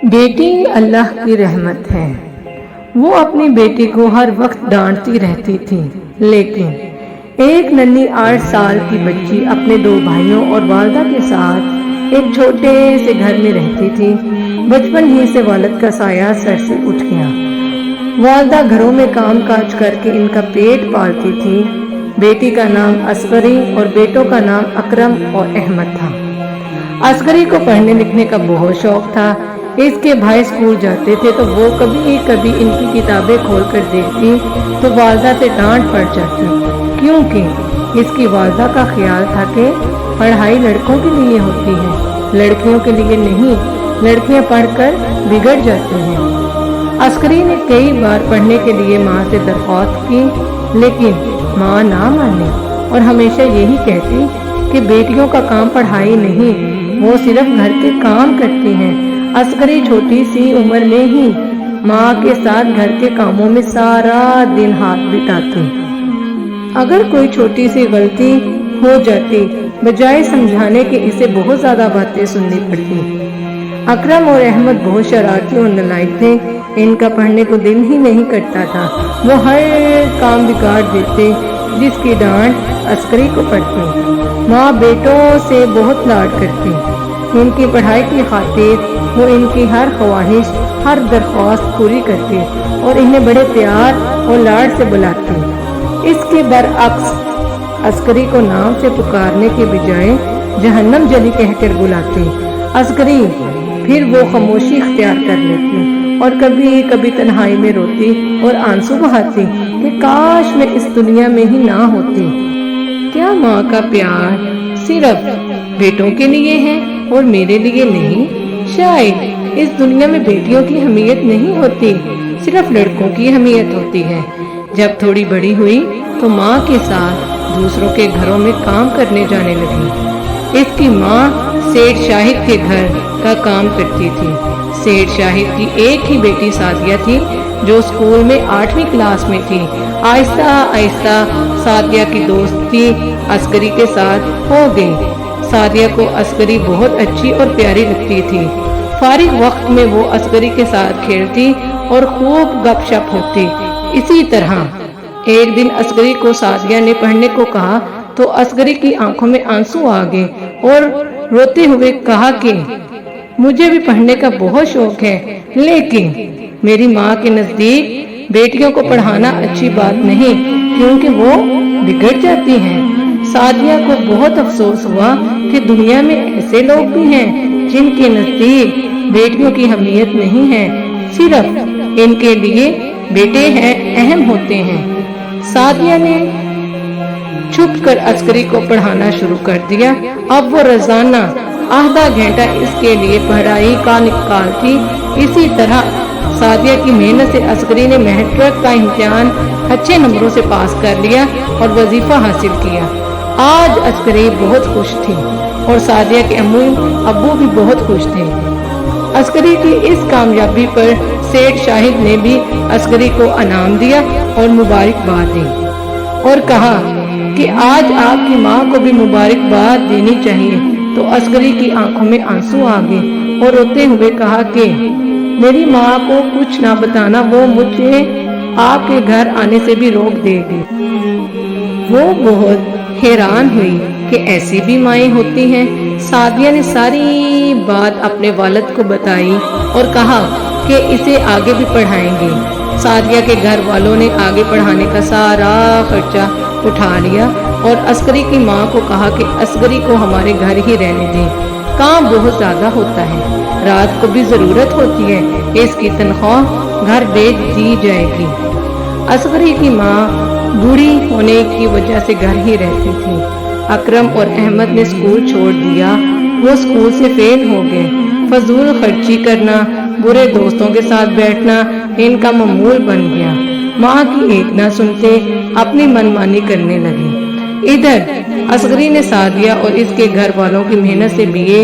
بیٹی اللہ کی رحمت ہے۔ وہ اپنی بیٹی کو ہر وقت ڈانٹتی رہتی تھی، لیکن ایک ننھی 8 سال کی بچی اپنے 2 بھائیوں اور والدہ کے ساتھ ایک چھوٹے سے گھر میں رہتی تھی۔ بچپن ہی سے والد کا سایہ سر سے اٹھ گیا۔ والدہ گھروں میں کام کاج کر کے ان کا پیٹ پالتی تھی۔ بیٹی کا نام عسکری اور بیٹوں کا نام اکرم اور احمد تھا۔ عسکری کو پڑھنے لکھنے کا بہت شوق تھا۔ اس کے بھائی اسکول جاتے تھے تو وہ کبھی کبھی ان کی کتابیں کھول کر دیکھتی تو والدہ سے ڈانٹ پڑ جاتی، کیونکہ اس کی والدہ کا خیال تھا کہ پڑھائی لڑکوں کے لیے ہوتی ہے، لڑکیوں کے لیے نہیں، لڑکیاں پڑھ کر بگڑ جاتی ہیں۔ عسکری نے کئی بار پڑھنے کے لیے ماں سے درخواست کی، لیکن ماں نہ مانی اور ہمیشہ یہی کہتی کہ بیٹیوں کا کام پڑھائی نہیں، وہ صرف گھر کے کام کرتی ہیں۔ عسکری چھوٹی سی عمر میں ہی ماں کے ساتھ گھر کے کاموں میں سارا دن ہاتھ بٹاتی۔ اگر کوئی چھوٹی سی غلطی ہو جاتی، بجائے سمجھانے کے اسے بہت زیادہ باتیں سننی پڑتی۔ اکرم اور احمد بہت شرارتی اور نالائق تھے۔ ان کا پڑھنے کو دل ہی نہیں کرتا تھا۔ وہ ہر کام بگاڑ دیتے جس کی ڈانٹ عسکری کو پڑتی۔ ماں بیٹوں سے بہت لاڈ کرتی۔ ان کی پڑھائی کی خاطر وہ ان کی ہر خواہش، ہر درخواست پوری کرتی اور انہیں بڑے پیار اور لاڈ سے بلاتی۔ اس کے برعکس عسکری کو نام سے پکارنے کے بجائے جہنم جلی کہہ کر بلاتی۔ عسکری پھر وہ خاموشی اختیار کر لیتی اور کبھی کبھی تنہائی میں روتی اور آنسو بہاتی کہ کاش میں اس دنیا میں ہی نہ ہوتی۔ کیا ماں کا پیار صرف بیٹوں کے لیے ہے اور میرے لیے نہیں؟ شاید اس دنیا میں بیٹیوں کی اہمیت نہیں ہوتی، صرف لڑکوں کی اہمیت ہوتی ہے۔ جب تھوڑی بڑی ہوئی تو ماں کے ساتھ دوسروں کے گھروں میں کام کرنے جانے لگی۔ اس کی ماں سیٹھ شاہد کے گھر کا کام کرتی تھی۔ سیٹھ شاہد کی ایک ہی بیٹی سعدیہ تھی جو اسکول میں 8ویں کلاس میں تھی۔ آہستہ آہستہ سعدیہ کی دوستی عسکری کے ساتھ ہو گئی۔ سعدیہ کو عسکری بہت اچھی اور پیاری لگتی تھی۔ فارغ وقت میں وہ عسکری کے ساتھ کھیلتی اور خوب گپ شپ ہوتی۔ اسی طرح ایک دن عسکری کو سعدیہ نے پڑھنے کو کہا تو عسکری کی آنکھوں میں آنسو آ گئے اور روتے ہوئے کہا کہ مجھے بھی پڑھنے کا بہت شوق ہے، لیکن میری ماں کے نزدیک بیٹیوں کو پڑھانا اچھی بات نہیں کیونکہ وہ بگڑ جاتی ہیں۔ سعدیہ کو بہت افسوس ہوا کہ دنیا میں ایسے لوگ بھی ہیں جن کے نزدیک بیٹیوں کی اہمیت نہیں ہے، صرف ان کے لیے بیٹے ہیں اہم ہوتے ہیں۔ سعدیہ نے چھپ کر عسکری کو پڑھانا شروع کر دیا۔ اب وہ روزانہ آدھا گھنٹہ اس کے لیے پڑھائی کا نکالتی۔ اسی طرح سعدیہ کی محنت سے عسکری نے میٹرک کا امتحان اچھے نمبروں سے پاس کر لیا اور وظیفہ حاصل کیا۔ آج عسکری بہت خوش تھی اور سعدیہ کے ابو بھی بہت خوش تھے۔ عسکری کی اس کامیابی پر سیٹھ شاہد نے بھی عسکری کو انعام دیا اور مبارکباد دی اور کہا کہ آج آپ کی ماں کو بھی مبارکباد دینی چاہیے۔ تو عسکری کی آنکھوں میں آنسو آ گئے اور روتے ہوئے کہا کہ میری ماں کو کچھ نہ بتانا، وہ مجھے آپ کے گھر آنے سے بھی روک دے گی۔ وہ بہت حیران ہوئی کہ ایسی بھی مائیں ہوتی ہیں۔ سعدیہ نے ساری بات اپنے والد کو بتائی اور کہا کہ اسے آگے بھی پڑھائیں گے۔ سعدیہ کے گھر والوں نے آگے پڑھانے کا سارا خرچہ اٹھا لیا اور عسکری کی ماں کو کہا کہ عسکری کو ہمارے گھر ہی رہنے دیں، کام بہت زیادہ ہوتا ہے، رات کو بھی ضرورت ہوتی ہے، اس کی تنخواہ گھر بھیج دی جائے گی۔ عسکری کی ماں بوڑھی ہونے کی وجہ سے گھر ہی رہتی تھی۔ اکرم اور احمد نے اسکول چھوڑ دیا، وہ اسکول سے فیل ہو گئے۔ فضول خرچی کرنا، برے دوستوں کے ساتھ بیٹھنا ان کا معمول بن گیا۔ ماں کی ایک نہ سنتے اپنی منمانی کرنے لگے۔ ادھر عسکری نے سعدیہ اور اس کے گھر والوں کی محنت سے BA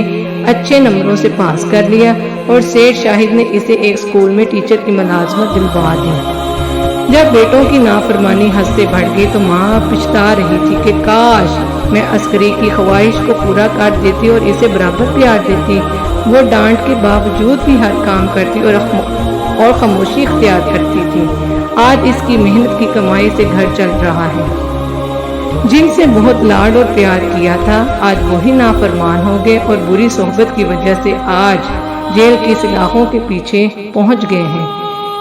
اچھے نمبروں سے پاس کر لیا اور سیٹھ شاہد نے اسے ایک اسکول میں ٹیچر کی ملازمت دلوا دی۔ جب بیٹوں کی نافرمانی حد سے بڑھ گئی تو ماں پچھتا رہی تھی کہ کاش میں عسکری کی خواہش کو پورا کر دیتی اور اسے برابر پیار دیتی۔ وہ ڈانٹ کے باوجود بھی ہر کام کرتی اور خاموشی اختیار کرتی تھی۔ آج اس کی محنت کی کمائی سے گھر چل رہا ہے۔ جن سے بہت لاڈ اور پیار کیا تھا آج وہی نافرمان ہو گئے اور بری صحبت کی وجہ سے آج جیل کی سلاخوں کے پیچھے پہنچ گئے ہیں۔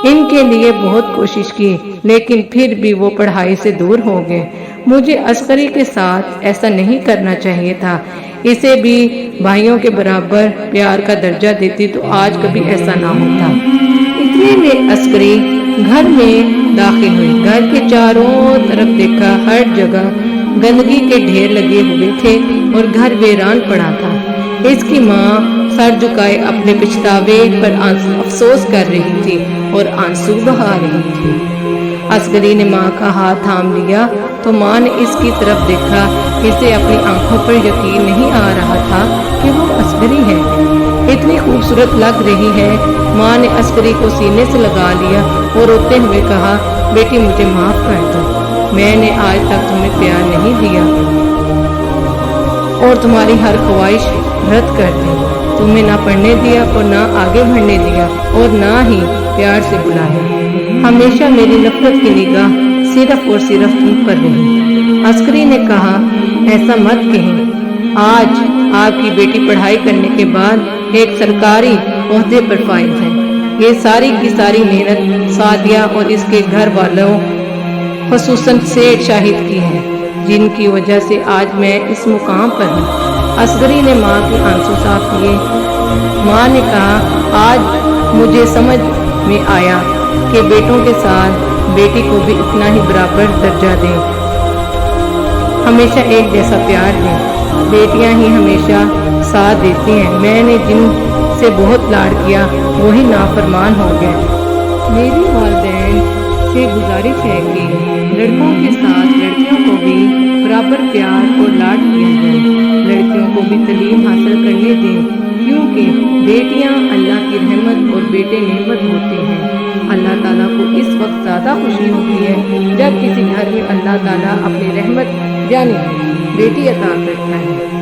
ان کے لیے بہت کوشش کی لیکن پھر بھی وہ پڑھائی سے دور ہو گئے۔ مجھے عسکری کے ساتھ ایسا نہیں کرنا چاہیے تھا، اسے بھی بھائیوں کے برابر پیار کا درجہ دیتی تو آج کبھی ایسا نہ ہوتا۔ اتنے میں عسکری گھر میں داخل ہوئی۔ گھر کے چاروں طرف دیکھا، ہر جگہ گندگی کے ڈھیر لگے ہوئے تھے اور گھر ویران پڑا تھا۔ اس کی ماں سر جھکائے اپنے پچھتاوے پر افسوس کر رہی تھی اور آنسو بہا رہی تھی۔ عسکری نے ماں کا ہاتھ تھام لیا تو ماں نے اس کی طرف دیکھا۔ اسے اپنی آنکھوں پر یقین نہیں آ رہا تھا کہ وہ عسکری ہے، اتنی خوبصورت لگ رہی ہے۔ ماں نے عسکری کو سینے سے لگا لیا اور روتے ہوئے کہا، بیٹی مجھے معاف کر دو، میں نے آج تک تمہیں پیار نہیں دیا اور تمہاری ہر خواہش رد کر دی، تمہیں نہ پڑھنے دیا اور نہ آگے بڑھنے دیا اور نہ ہی پیار سے بلایا۔ ہمیشہ میری نفرت کی نگاہ صرف اور صرف تم پر رہی۔ عسکری نے کہا، ایسا مت کہیں، آج آپ کی بیٹی پڑھائی کرنے کے بعد ایک سرکاری عہدے پر فائز ہے۔ یہ ساری کی ساری محنت سعدیہ اور اس کے گھر والوں خصوصاً سیٹھ شاہد کی ہے، جن کی وجہ سے آج میں اس مقام پر ہوں۔ عسکری نے ماں کے آنسو صاف کیے۔ ماں نے کہا، آج مجھے سمجھ میں آیا کہ بیٹوں کے ساتھ بیٹی کو بھی اتنا ہی برابر درجہ دیں، ہمیشہ ایک جیسا پیار دیں۔ بیٹیاں ہی ہمیشہ ساتھ دیتی ہیں۔ میں نے جن سے بہت لاڈ کیا وہی نافرمان ہو گئے۔ میری والدین سے گزارش ہے کہ لڑکوں کے ساتھ لڑکیوں کو بھی برابر پیار اور لاڈ کیا جائے، لڑکیوں کو بھی تعلیم حاصل کرنے دیں، کیونکہ بیٹیاں اللہ کی رحمت اور بیٹے نعمت ہوتے ہیں۔ اللہ تعالیٰ کو اس وقت زیادہ خوشی ہوتی ہے جب کسی گھر میں اللہ تعالیٰ اپنی رحمت یعنی بیٹی عطا کرتا ہے۔